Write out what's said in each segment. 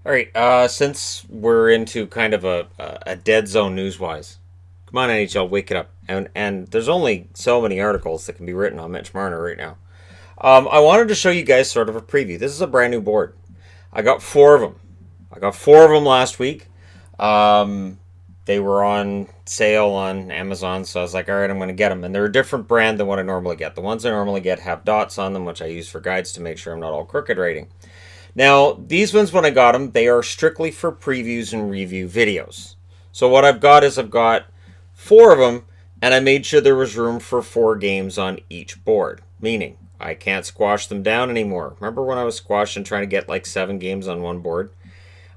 All right, since we're into kind of a dead zone news-wise, come on NHL, wake it up. And there's only so many articles that can be written on Mitch Marner right now. I wanted to show you guys sort of a preview. This is a brand new board. I got four of them. I got four of them last week. Um, they were on sale on Amazon, so I was like, all right, I'm going to get them. And they're a different brand than what I normally get. The ones I normally get have dots on them, which I use for guides to make sure I'm not all crooked rating. Now, these ones, when I got them, they are strictly for previews and review videos. So what I've got is I've got four of them, and I made sure there was room for 4 games on each board. Meaning, I can't squash them down anymore. Remember when I was squashing trying to get like 7 games on one board?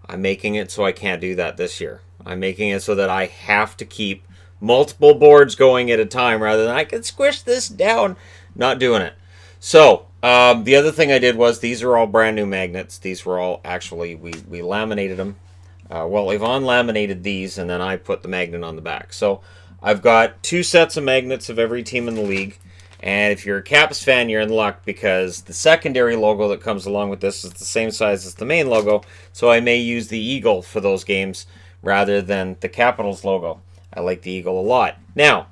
I'm making it so I can't do that this year. I'm making it so that I have to keep multiple boards going at a time rather than I can squish this down. Not doing it. So, the other thing I did was these are all brand new magnets. These were all actually, we laminated them. Well, Yvonne laminated these and then I put the magnet on the back. So, I've got 2 sets of magnets of every team in the league. And if you're a Caps fan, you're in luck because the secondary logo that comes along with this is the same size as the main logo. So I may use the Eagle for those games rather than the Capitals logo. I like the Eagle a lot. Now,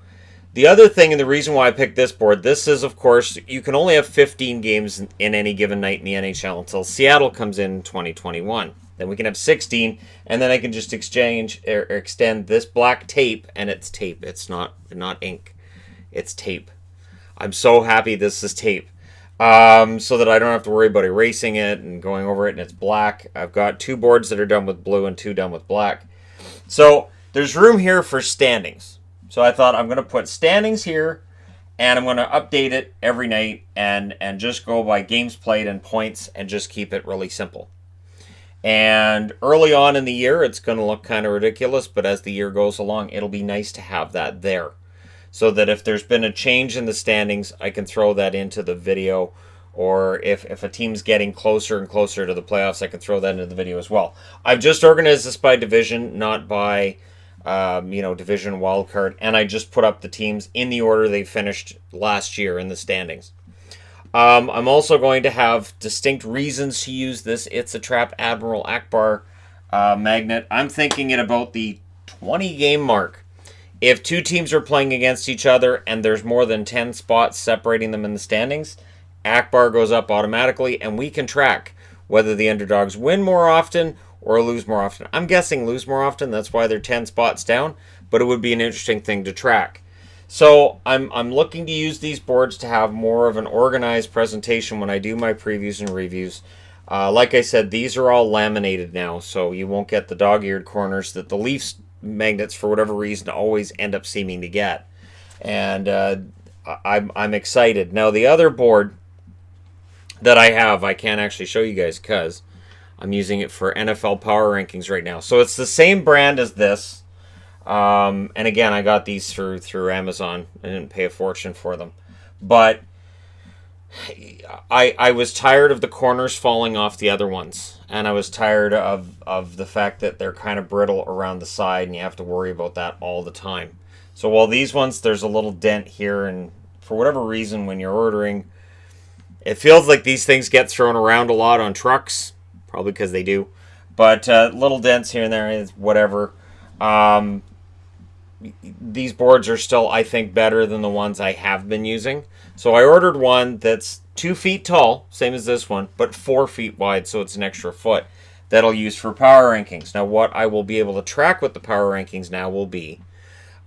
the other thing and the reason why I picked this board, this is, of course, you can only have 15 games in any given night in the NHL until Seattle comes in 2021. Then we can have 16, and then I can just exchange or extend this black tape, and it's tape. It's not ink. It's tape. I'm so happy this is tape. So that I don't have to worry about erasing it and going over it, and it's black. I've got 2 boards that are done with blue and 2 done with black. So there's room here for standings. So I thought I'm going to put standings here, and I'm going to update it every night and just go by games played and points and just keep it really simple. And early on in the year, it's going to look kind of ridiculous, but as the year goes along, it'll be nice to have that there. So that if there's been a change in the standings, I can throw that into the video. Or if a team's getting closer and closer to the playoffs, I can throw that into the video as well. I've just organized this by division, not by division wildcard. And I just put up the teams in the order they finished last year in the standings. I'm also going to have distinct reasons to use this It's a Trap Admiral Akbar magnet. I'm thinking at about the 20-game mark. If 2 teams are playing against each other and there's more than 10 spots separating them in the standings, Akbar goes up automatically, and we can track whether the underdogs win more often or lose more often. I'm guessing lose more often, that's why they're 10 spots down, but it would be an interesting thing to track. So I'm looking to use these boards to have more of an organized presentation when I do my previews and reviews. Like I said, these are all laminated now, so you won't get the dog-eared corners that the Leafs magnets, for whatever reason, always end up seeming to get. And I'm excited. Now, the other board that I have, I can't actually show you guys because I'm using it for NFL Power Rankings right now. So it's the same brand as this. And again, I got these through Amazon. I didn't pay a fortune for them. But I was tired of the corners falling off the other ones. And I was tired of the fact that they're kind of brittle around the side and you have to worry about that all the time. So while these ones, there's a little dent here, and for whatever reason when you're ordering, it feels like these things get thrown around a lot on trucks. Probably because they do. But little dents here and there is whatever. These boards are still, I think, better than the ones I have been using. So I ordered one that's 2 feet tall, same as this one, but 4 feet wide, so it's an extra foot that I'll use for power rankings. Now, what I will be able to track with the power rankings now will be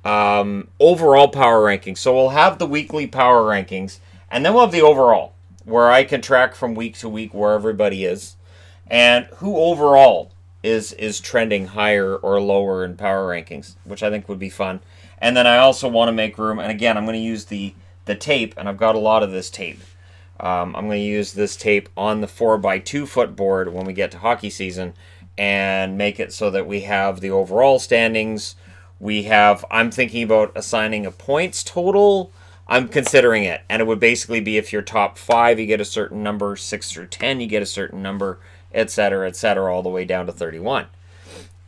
overall power rankings. So we'll have the weekly power rankings, and then we'll have the overall, where I can track from week to week where everybody is, and who overall is trending higher or lower in power rankings, which I think would be fun. And then I also want to make room, and again, I'm going to use the tape, and I've got a lot of this tape. I'm going to use this tape on the 4x2 foot board when we get to hockey season and make it so that we have the overall standings. I'm thinking about assigning a points total. I'm considering it, and it would basically be if you're top 5, you get a certain number, 6 through 10, you get a certain number, etc., all the way down to 31.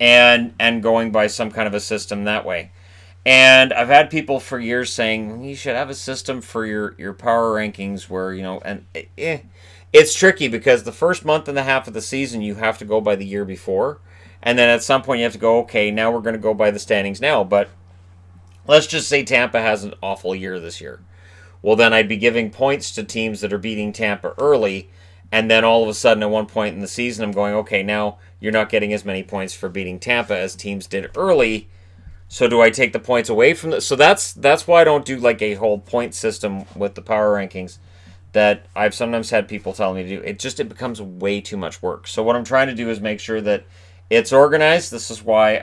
And going by some kind of a system that way. And I've had people for years saying you should have a system for your power rankings where, It's tricky because the first month and a half of the season you have to go by the year before, and then at some point you have to go, okay, now we're going to go by the standings now. But let's just say Tampa has an awful year this year. Well, then I'd be giving points to teams that are beating Tampa early, and then all of a sudden at one point in the season I'm going, okay, now you're not getting as many points for beating Tampa as teams did early. So do I take the points away from the? So that's why I don't do like a whole point system with the power rankings that I've sometimes had people tell me to do. It becomes way too much work. So what I'm trying to do is make sure that it's organized. This is why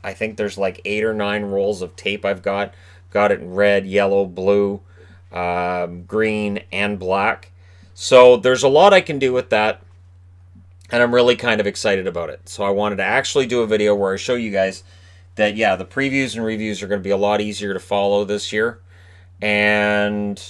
I think there's like 8 or 9 rolls of tape I've got it in red, yellow, blue, green, and black. So there's a lot I can do with that, and I'm really kind of excited about it. So I wanted to actually do a video where I show you guys that, yeah, the previews and reviews are going to be a lot easier to follow this year, and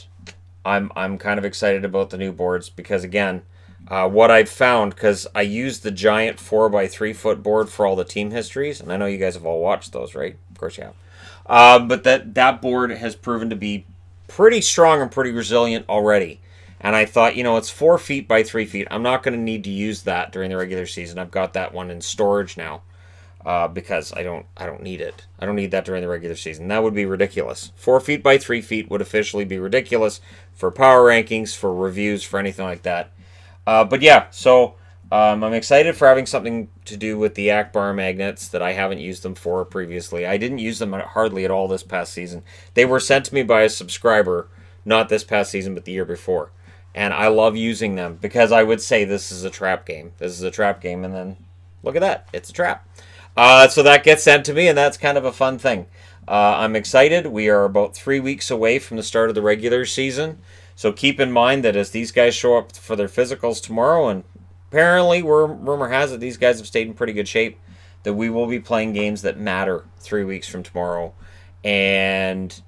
I'm kind of excited about the new boards because, again, what I've found, because I used the giant 4x3 foot board for all the team histories, and I know you guys have all watched those, right? Of course you have. But that board has proven to be pretty strong and pretty resilient already. And I thought, it's 4 feet by 3 feet. I'm not going to need to use that during the regular season. I've got that one in storage now because I don't need it. I don't need that during the regular season. That would be ridiculous. 4 feet by 3 feet would officially be ridiculous for power rankings, for reviews, for anything like that. But yeah, so I'm excited for having something to do with the Akbar magnets that I haven't used them for previously. I didn't use them hardly at all this past season. They were sent to me by a subscriber, not this past season, but the year before. And I love using them because I would say this is a trap game. This is a trap game, and then look at that. It's a trap. So that gets sent to me, and that's kind of a fun thing. I'm excited. We are about 3 weeks away from the start of the regular season. So keep in mind that as these guys show up for their physicals tomorrow, and apparently rumor has it these guys have stayed in pretty good shape, that we will be playing games that matter 3 weeks from tomorrow, and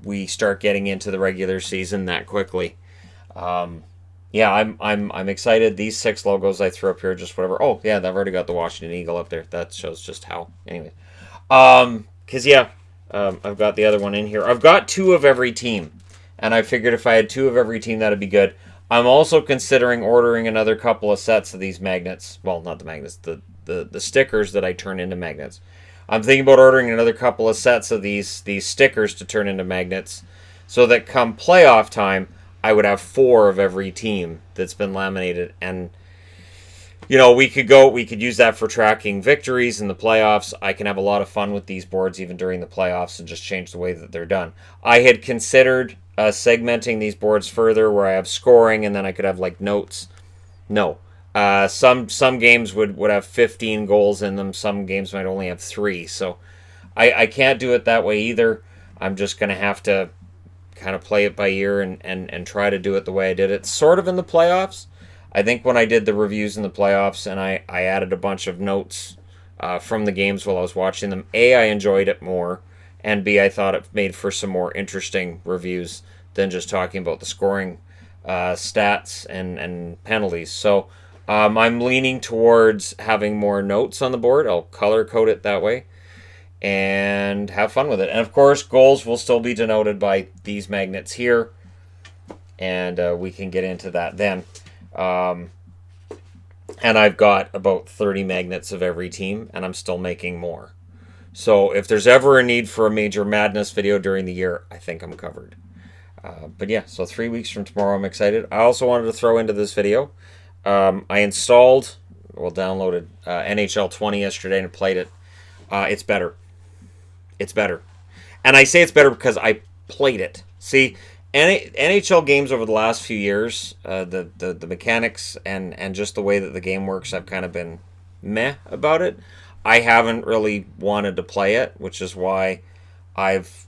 we start getting into the regular season that quickly. Yeah, I'm excited. These 6 logos I threw up here, just whatever. Oh yeah, I've already got the Washington Eagle up there. That shows just how. Anyway, because I've got the other one in here. I've got 2 of every team, and I figured if I had 2 of every team, that'd be good. I'm also considering ordering another couple of sets of these magnets. Well, not the magnets, the stickers that I turn into magnets. I'm thinking about ordering another couple of sets of these stickers to turn into magnets, so that come playoff time, I would have 4 of every team that's been laminated, and we could use that for tracking victories in the playoffs. I can have a lot of fun with these boards even during the playoffs and just change the way that they're done. I had considered segmenting these boards further where I have scoring and then I could have like notes. No. Some games would have 15 goals in them. Some games might only have 3. So I can't do it that way either. I'm just going to have to kind of play it by ear and try to do it the way I did it sort of in the playoffs. I think when I did the reviews in the playoffs and I added a bunch of notes from the games while I was watching them, A, I enjoyed it more, and B, I thought it made for some more interesting reviews than just talking about the scoring stats and penalties. So I'm leaning towards having more notes on the board. I'll color code it that way and have fun with it. And of course, goals will still be denoted by these magnets here, and we can get into that then. And I've got about 30 magnets of every team, and I'm still making more. So if there's ever a need for a Major Madness video during the year, I think I'm covered. But yeah, so 3 weeks from tomorrow, I'm excited. I also wanted to throw into this video, I downloaded NHL 20 yesterday and played it. It's better. It's better. And I say it's better because I played it. See, NHL games over the last few years, the mechanics and just the way that the game works, I've kind of been meh about it. I haven't really wanted to play it, which is why I've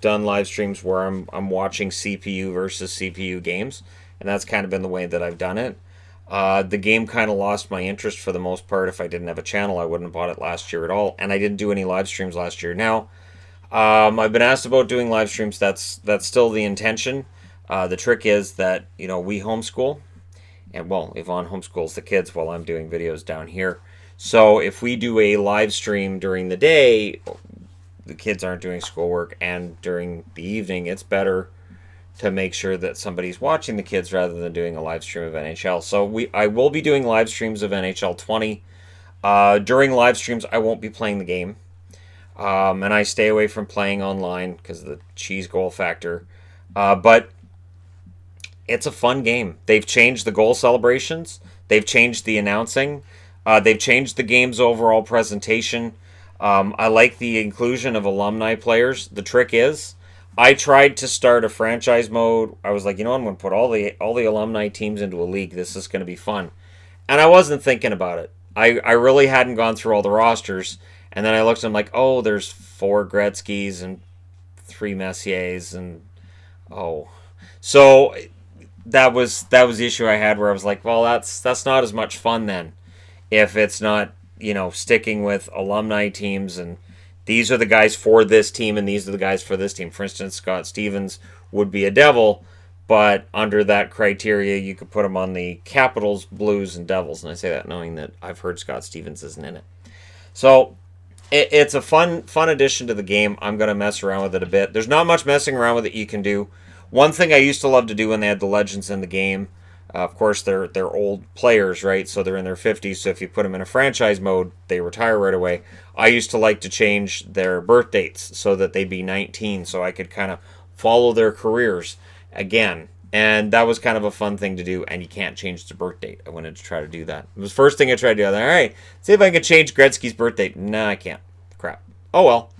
done live streams where I'm watching CPU versus CPU games, and that's kind of been the way that I've done it. The game kind of lost my interest for the most part. If I didn't have a channel, I wouldn't have bought it last year at all, and I didn't do any live streams last year. Now, I've been asked about doing live streams. That's still the intention. The trick is that we homeschool, and Yvonne homeschools the kids while I'm doing videos down here. So if we do a live stream during the day, the kids aren't doing schoolwork, and during the evening, it's better to make sure that somebody's watching the kids rather than doing a live stream of NHL. So I will be doing live streams of NHL 20. During live streams, I won't be playing the game. And I stay away from playing online because of the cheese goal factor. But it's a fun game. They've changed the goal celebrations. They've changed the announcing. They've changed the game's overall presentation. I like the inclusion of alumni players. The trick is, I tried to start a franchise mode. I was like, you know, I'm going to put all the alumni teams into a league. This is going to be fun. And I wasn't thinking about it. I really hadn't gone through all the rosters. And then I looked and I'm like, oh, there's 4 Gretzky's and 3 Messiers and so that was the issue I had where I was like, well, that's not as much fun then if it's not, you know, sticking with alumni teams and these are the guys for this team and these are the guys for this team. For instance, Scott Stevens would be a Devil, but under that criteria, you could put him on the Capitals, Blues, and Devils. And I say that knowing that I've heard Scott Stevens isn't in it. So it's a fun addition to the game. I'm going to mess around with it a bit. There's not much messing around with it you can do. One thing I used to love to do when they had the legends in the game, of course, they're old players, right? So they're in their 50s. So if you put them in a franchise mode, they retire right away. I used to like to change their birth dates so that they'd be 19 so I could kind of follow their careers again. And that was kind of a fun thing to do, and you can't change the birth date. I wanted to try to do that. It was the first thing I tried to do. All right, see if I can change Gretzky's birth date. No, I can't. Crap. Oh well.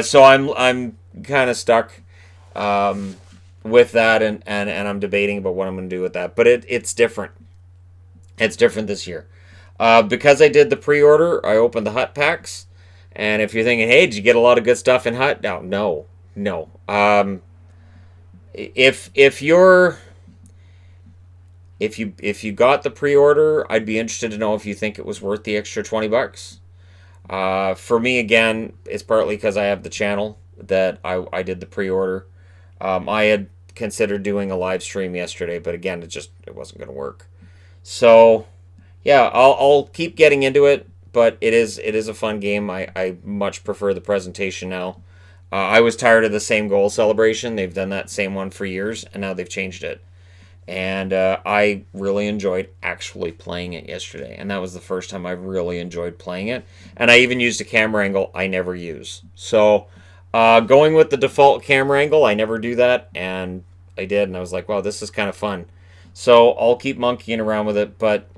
So I'm kind of stuck with that, and I'm debating about what I'm going to do with that. But it's different. It's different this year. Because I did the pre-order, I opened the Hut packs, and if you're thinking, hey, did you get a lot of good stuff in Hut? No. If you got the pre-order, I'd be interested to know if you think it was worth the extra $20. For me, again, it's partly because I have the channel that I did the pre-order. I had considered doing a live stream yesterday, but again, it wasn't going to work. So yeah, I'll keep getting into it, but it is a fun game. I much prefer the presentation now. I was tired of the same goal celebration. They've done that same one for years, and now they've changed it. And I really enjoyed actually playing it yesterday. And that was the first time I really enjoyed playing it. And I even used a camera angle I never use. So going with the default camera angle, I never do that. And I did, and I was like, wow, this is kind of fun. So I'll keep monkeying around with it. But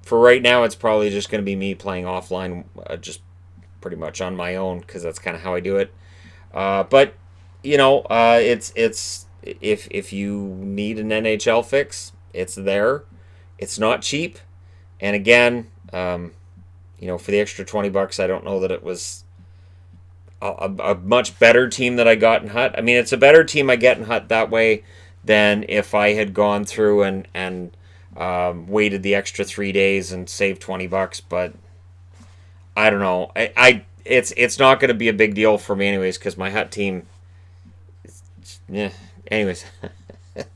for right now, it's probably just going to be me playing offline, just pretty much on my own, because that's kind of how I do it. But you know, it's if you need an NHL fix, it's there. It's not cheap, and again, you know, for the extra $20, I don't know that it was a much better team that I got in Hut. I mean, it's a better team I get in Hut that way than if I had gone through and waited the extra 3 days and saved $20. But I don't know. It's not going to be a big deal for me anyways, because my Hut team, yeah. Anyways,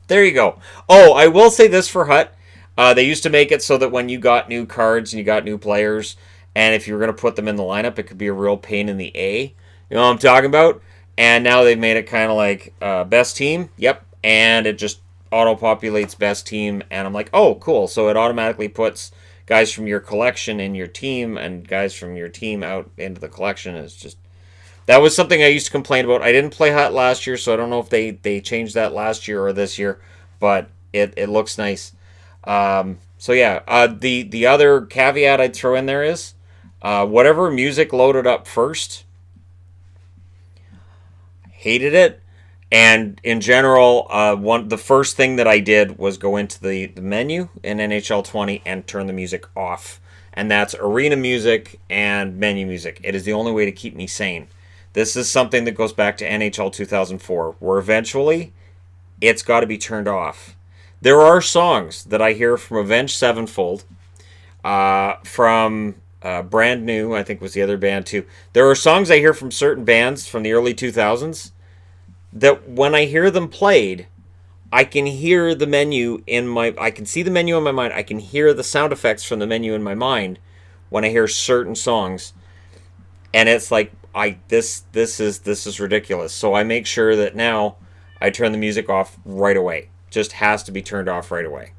there you go. Oh, I will say this for Hut. They used to make it so that when you got new cards and you got new players, and if you were going to put them in the lineup, it could be a real pain in the A. You know what I'm talking about? And now they've made it kind of like best team. Yep. And it just auto-populates best team. And I'm like, oh, cool. So it automatically puts guys from your collection in your team and guys from your team out into the collection. It's just, that was something I used to complain about. I didn't play Hut last year, so I don't know if they changed that last year or this year, but it looks nice. So yeah, the other caveat I'd throw in there is whatever music loaded up first, hated it. And in general, the first thing that I did was go into the menu in NHL 20 and turn the music off. And that's arena music and menu music. It is the only way to keep me sane. This is something that goes back to NHL 2004, where eventually it's got to be turned off. There are songs that I hear from Avenged Sevenfold, from Brand New, I think was the other band too. There are songs I hear from certain bands from the early 2000s that when I hear them played, I can hear the menu I can see the menu in my mind. I can hear the sound effects from the menu in my mind when I hear certain songs. And it's like, this is ridiculous. So I make sure that now I turn the music off right away. Just has to be turned off right away.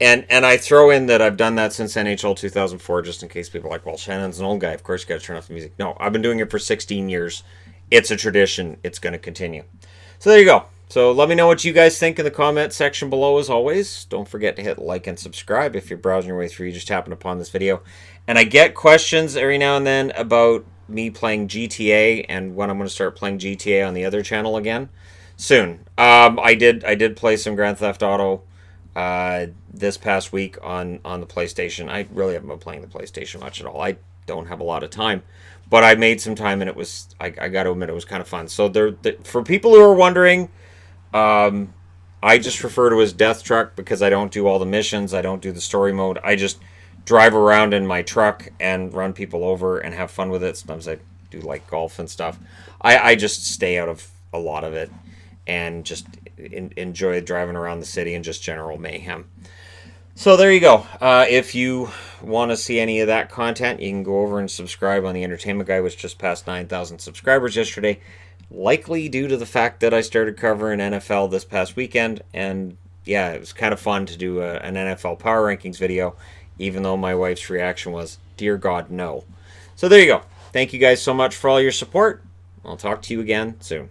And I throw in that I've done that since NHL 2004, just in case people are like, well, Shannon's an old guy. Of course, you got to turn off the music. No, I've been doing it for 16 years. It's a tradition. It's going to continue. So there you go. So let me know what you guys think in the comment section below, as always. Don't forget to hit like and subscribe if you're browsing your way through. You just happened upon this video. And I get questions every now and then about me playing GTA and when I'm going to start playing GTA on the other channel again. Soon. I did play some Grand Theft Auto this past week on the PlayStation. I really haven't been playing the PlayStation much at all. I don't have a lot of time, but I made some time, and it was I got to admit it was kind of fun. So for people who are wondering, I just refer to as Death Truck because I don't do all the missions. I don't do the story mode. I just drive around in my truck and run people over and have fun with it. Sometimes I do like golf and stuff. I just stay out of a lot of it and just enjoy driving around the city and just general mayhem. So there you go. If you want to see any of that content, you can go over and subscribe on the Entertainment Guy, which just passed 9,000 subscribers yesterday. Likely due to the fact that I started covering NFL this past weekend. And yeah, it was kind of fun to do an NFL Power Rankings video, even though my wife's reaction was, dear God, no. So there you go. Thank you guys so much for all your support. I'll talk to you again soon.